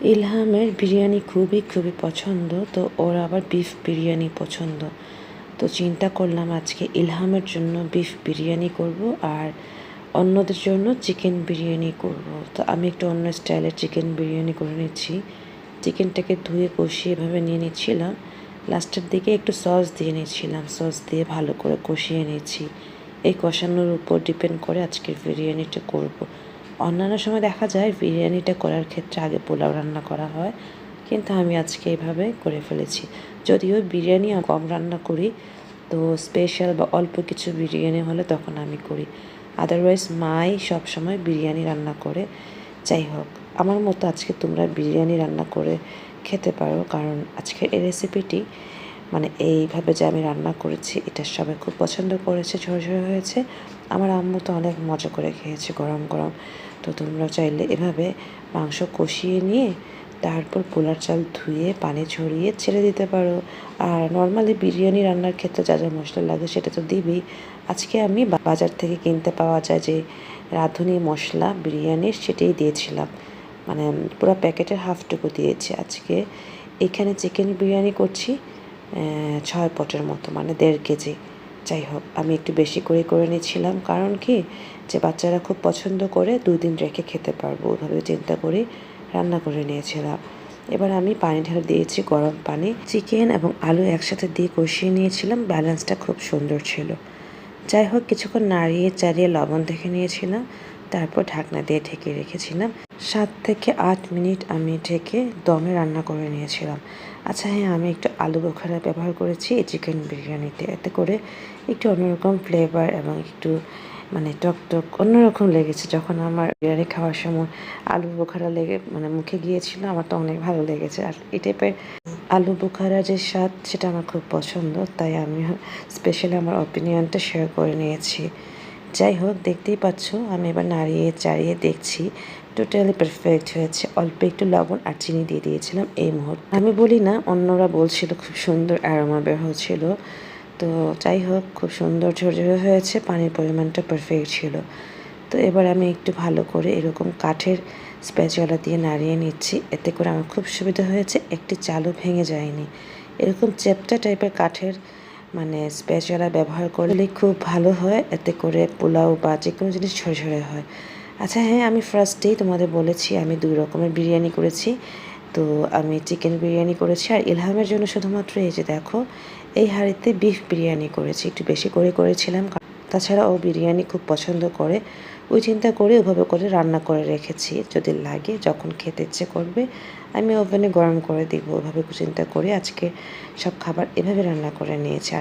ইলহামের বিরিয়ানি খুবই পছন্দ, তো ওর আবার বিফ বিরিয়ানি পছন্দ। তো চিন্তা করলাম আজকে ইলহামের জন্য বিফ বিরিয়ানি করব আর অন্যদের জন্য চিকেন বিরিয়ানি করব। তো আমি একটু অন্য স্টাইলের চিকেন বিরিয়ানি করে নিচ্ছি। চিকেনটাকে ধুয়ে কষিয়ে এভাবে নিয়ে নিচ্ছিলাম। লাস্টের দিকে একটু সস দিয়ে নিচ্ছিলাম, সস দিয়ে ভালো করে কষিয়ে নিচ্ছি। এই কষানোর উপর ডিপেন্ড করে আজকের বিরিয়ানিটা করব। অন্যান্য সময় দেখা যায় বিরিয়ানিটা করার ক্ষেত্রে আগে পোলাও রান্না করা হয়, কিন্তু আমি আজকে এইভাবে করে ফেলেছি। যদিও বিরিয়ানি কম রান্না করি, তো স্পেশাল বা অল্প কিছু বিরিয়ানি হলে তখন আমি করি। আদারওয়াইজ মাই সবসময় বিরিয়ানি রান্না করে। যাই হোক, আমার মতো আজকে তোমরা বিরিয়ানি রান্না করে খেতে পারো, কারণ আজকের এই রেসিপিটি মানে এইভাবে যে আমি রান্না করেছি এটা সবাই খুব পছন্দ করেছে, ঝরঝরে হয়েছে। আমার আম্মু তো অনেক মজা করে খেয়েছে গরম গরম। তো তোমরা চাইলে এভাবে মাংস কষিয়ে নিয়ে তারপর পোলার চাল ধুয়ে পানি ঝরিয়ে ছেড়ে দিতে পারো। আর নর্মালি বিরিয়ানি রান্নার ক্ষেত্রে যা যা মশলা লাগে সেটা তো দিবেই। আজকে আমি বাজার থেকে কিনতে পাওয়া যায় যে রাঁধুনি মশলা বিরিয়ানির, সেটাই দিয়েছিলাম। মানে পুরো প্যাকেটের হাফটুকু দিয়েছি। আজকে এখানে চিকেন বিরিয়ানি করছি 6 পটের মতো, মানে 1.5 কেজি। যাই হোক, আমি একটু বেশি করে নিচ্ছিলাম, কারণ কি যে বাচ্চারা খুব পছন্দ করে 2 দিন রেখে খেতে পারবো, ওইভাবে চিন্তা করে রান্না করে নিয়েছিলাম। এবার আমি পানি ঢেলে দিয়েছি, গরম পানি। চিকেন এবং আলু একসাথে দিয়ে কষিয়ে নিয়েছিলাম, ব্যালেন্সটা খুব সুন্দর ছিল। যাই হোক, কিছুক্ষণ নাড়িয়ে চাড়িয়ে লবণ দেখে নিয়েছিলাম, তারপর ঢাকনা দিয়ে ঢেকে রেখেছিলাম। 7 থেকে 8 মিনিট আমি ঢেকে দমে রান্না করে নিয়েছিলাম। আচ্ছা হ্যাঁ, আমি একটু আলু বোখারা ব্যবহার করেছি এই চিকেন বিরিয়ানিতে, এতে করে একটু অন্যরকম ফ্লেভার এবং একটু মানে টক অন্যরকম লেগেছে। যখন আমার বিরিয়ানি খাওয়ার সময় আলু বোখারা লেগে মানে মুখে গিয়েছিল, আমার তো অনেক ভালো লেগেছে। আর এই টাইপের আলু বোখারা যে স্বাদ, সেটা আমার খুব পছন্দ, তাই আমি স্পেশালি আমার অপিনিয়নটা শেয়ার করে নিয়েছি। যাই হোক, দেখতেই পাচ্ছ আমি এবার নাড়িয়ে চাড়িয়ে দেখছি, টোটালি পারফেক্ট হয়েছে। অল্প একটু লবণ আর চিনি দিয়ে দিয়েছিলাম এই মুহূর্তে। আমি বলি না, অন্যরা বলছিল খুব সুন্দর অ্যারোমা বের হচ্ছিল। তো যাই হোক, খুব সুন্দর ঝরঝরে হয়েছে, পানির পরিমাণটা পারফেক্ট ছিল। তো এবার আমি একটু ভালো করে এরকম কাঠের স্প্যাচুলা দিয়ে নাড়িয়ে নিচ্ছি, এতে করে আমার খুব সুবিধা হয়েছে, একটি চালও ভেঙে যায়নি। এরকম চ্যাপ্টা টাইপের কাঠের মানে স্প্যাচুলা ব্যবহার করলে খুব ভালো হয়, এতে করে পোলাও বা যে কোনো জিনিস ঝরঝরে হয়। আচ্ছা হ্যাঁ, আমি ফার্স্টেই তোমাদের বলেছি আমি 2 রকমের বিরিয়ানি করেছি। তো আমি চিকেন বিরিয়ানি করেছি, আর ইলহামের জন্য শুধুমাত্র এই যে দেখো, এই হাঁড়িতে বিফ বিরিয়ানি করেছি, একটু বেশি করেছিলাম। তাছাড়া ও বিরিয়ানি খুব পছন্দ করে, ওই চিন্তা করে ওভাবে করে রান্না করে রেখেছি, যদি লাগে যখন খেতে ইচ্ছে করবে আমি ওভেনে গরম করে দিব। ওভাবে চিন্তা করে আজকে সব খাবার এভাবে রান্না করে নিয়েছি। আর